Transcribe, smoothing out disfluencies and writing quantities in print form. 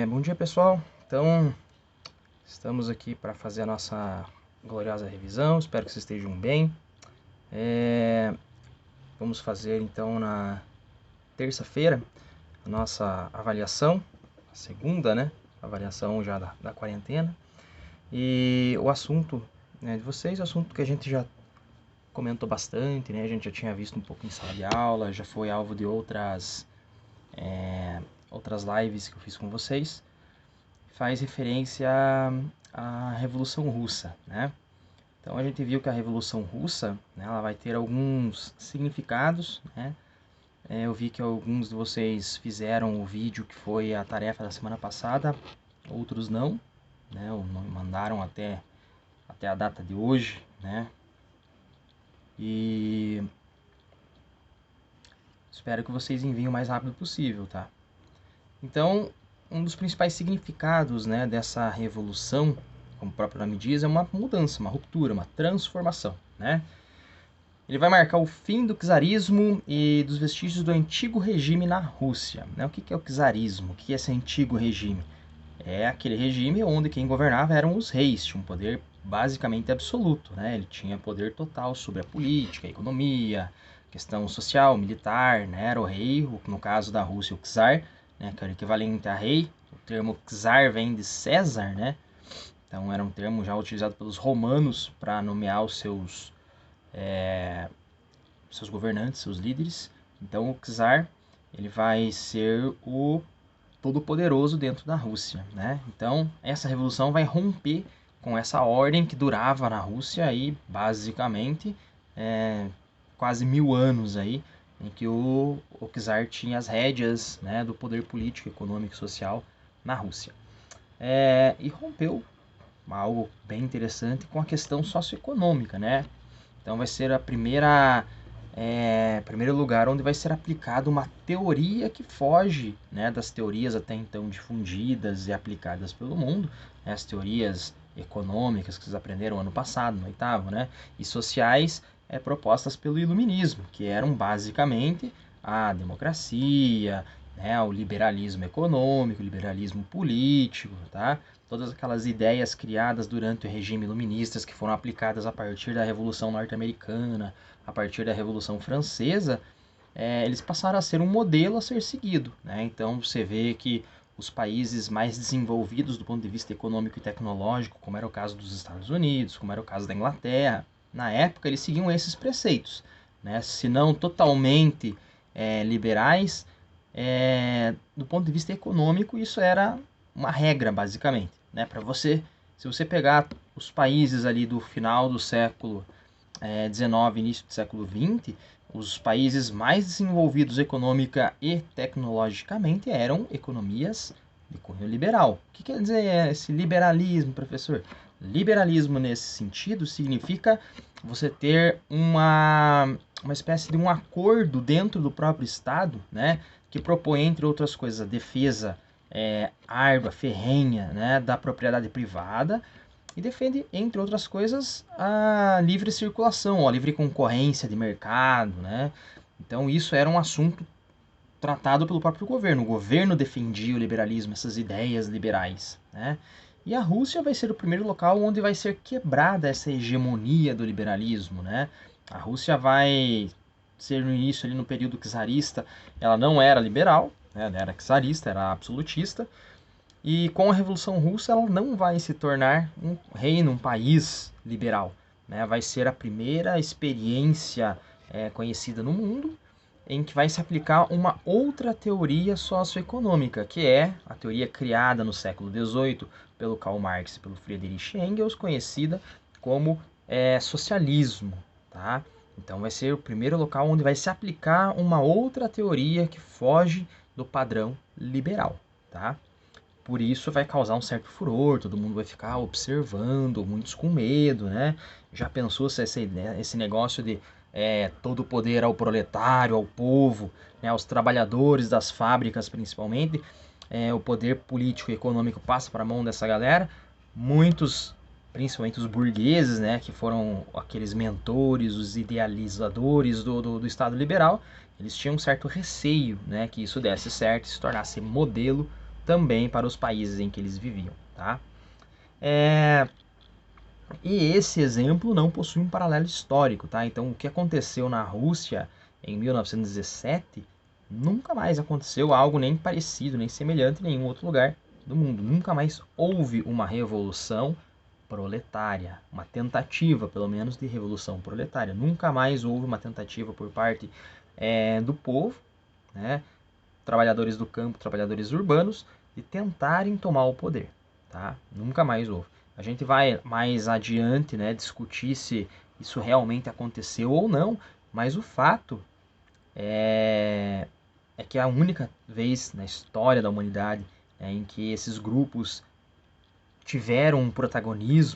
Bom dia, pessoal. Então, estamos aqui para fazer a nossa gloriosa revisão. Espero que vocês estejam bem. Vamos fazer então na terça-feira a nossa avaliação, a segunda, né? Avaliação já da quarentena. E o assunto, né, de vocês, o assunto que a gente já comentou bastante, né? A gente já tinha visto um pouco em sala de aula, já foi alvo de outras lives que eu fiz com vocês. Faz referência à Revolução Russa, né? Então a gente viu que a Revolução Russa, né, ela vai ter alguns significados, né? Eu vi que alguns de vocês fizeram o vídeo que foi a tarefa da semana passada, outros não, né? Não mandaram até a data de hoje, né? E espero que vocês enviem o mais rápido possível, tá? Então, um dos principais significados, né, dessa revolução, como o próprio nome diz, é uma mudança, uma ruptura, uma transformação, né? Ele vai marcar o fim do czarismo e dos vestígios do antigo regime na Rússia, né? O que é o czarismo? O que é esse antigo regime? É aquele regime onde quem governava eram os reis, tinha um poder basicamente absoluto, né? Ele tinha poder total sobre a política, a economia, questão social, militar, né? Era o rei, no caso da Rússia, o czar, né? Que era o equivalente a rei. O termo czar vem de César, né? Então era um termo já utilizado pelos romanos para nomear os seus governantes, seus líderes. Então o czar, ele vai ser o todo-poderoso dentro da Rússia, né? Então essa revolução vai romper com essa ordem que durava na Rússia aí basicamente quase 1000 anos aí, em que o czar tinha as rédeas, né, do poder político, econômico e social na Rússia. E rompeu algo bem interessante com a questão socioeconômica, né? Então vai ser primeiro lugar onde vai ser aplicada uma teoria que foge, né, das teorias até então difundidas e aplicadas pelo mundo, né, as teorias econômicas que vocês aprenderam ano passado, no oitavo, né, e sociais propostas pelo iluminismo, que eram basicamente a democracia, né, o liberalismo econômico, o liberalismo político, tá? Todas aquelas ideias criadas durante o regime iluministas que foram aplicadas a partir da Revolução Norte-Americana, a partir da Revolução Francesa, eles passaram a ser um modelo a ser seguido, né? Então você vê que os países mais desenvolvidos do ponto de vista econômico e tecnológico, como era o caso dos Estados Unidos, como era o caso da Inglaterra, na época eles seguiam esses preceitos, né? Se não totalmente liberais, do ponto de vista econômico, isso era uma regra, basicamente, né? Para você, se você pegar os países ali do final do século XIX, início do século XX, os países mais desenvolvidos econômica e tecnologicamente eram economias de cunho liberal. O que quer dizer esse liberalismo, professor? Liberalismo nesse sentido significa você ter uma espécie de um acordo dentro do próprio Estado, né, que propõe, entre outras coisas, a defesa árdua, ferrenha, né, da propriedade privada e defende, entre outras coisas, a livre circulação, a livre concorrência de mercado, né? Então isso era um assunto tratado pelo próprio governo. O governo defendia o liberalismo, essas ideias liberais, né? E a Rússia vai ser o primeiro local onde vai ser quebrada essa hegemonia do liberalismo, né? A Rússia vai ser no início ali no período czarista, ela não era liberal, né? Ela era czarista, era absolutista. E com a Revolução Russa ela não vai se tornar um reino, um país liberal, né? Vai ser a primeira experiência conhecida no mundo em que vai se aplicar uma outra teoria socioeconômica, que é a teoria criada no século XVIII pelo Karl Marx e pelo Friedrich Engels, conhecida como socialismo, tá? Então vai ser o primeiro local onde vai se aplicar uma outra teoria que foge do padrão liberal, tá? Por isso vai causar um certo furor, todo mundo vai ficar observando, muitos com medo, né? Já pensou se esse negócio de todo o poder ao proletário, ao povo, né, aos trabalhadores das fábricas principalmente, o poder político e econômico passa para a mão dessa galera? Muitos, principalmente os burgueses, né, que foram aqueles mentores, os idealizadores do Estado liberal, eles tinham um certo receio, né, que isso desse certo e se tornasse modelo também para os países em que eles viviam, tá? E esse exemplo não possui um paralelo histórico, tá? Então, o que aconteceu na Rússia em 1917 nunca mais aconteceu algo nem parecido, nem semelhante em nenhum outro lugar do mundo. Nunca mais houve uma revolução proletária, uma tentativa, pelo menos, de revolução proletária. Nunca mais houve uma tentativa por parte do povo, né? Trabalhadores do campo, trabalhadores urbanos, de tentarem tomar o poder, tá? Nunca mais houve. A gente vai mais adiante, né, discutir se isso realmente aconteceu ou não, mas o fato é que é a única vez na história da humanidade, né, em que esses grupos tiveram um protagonismo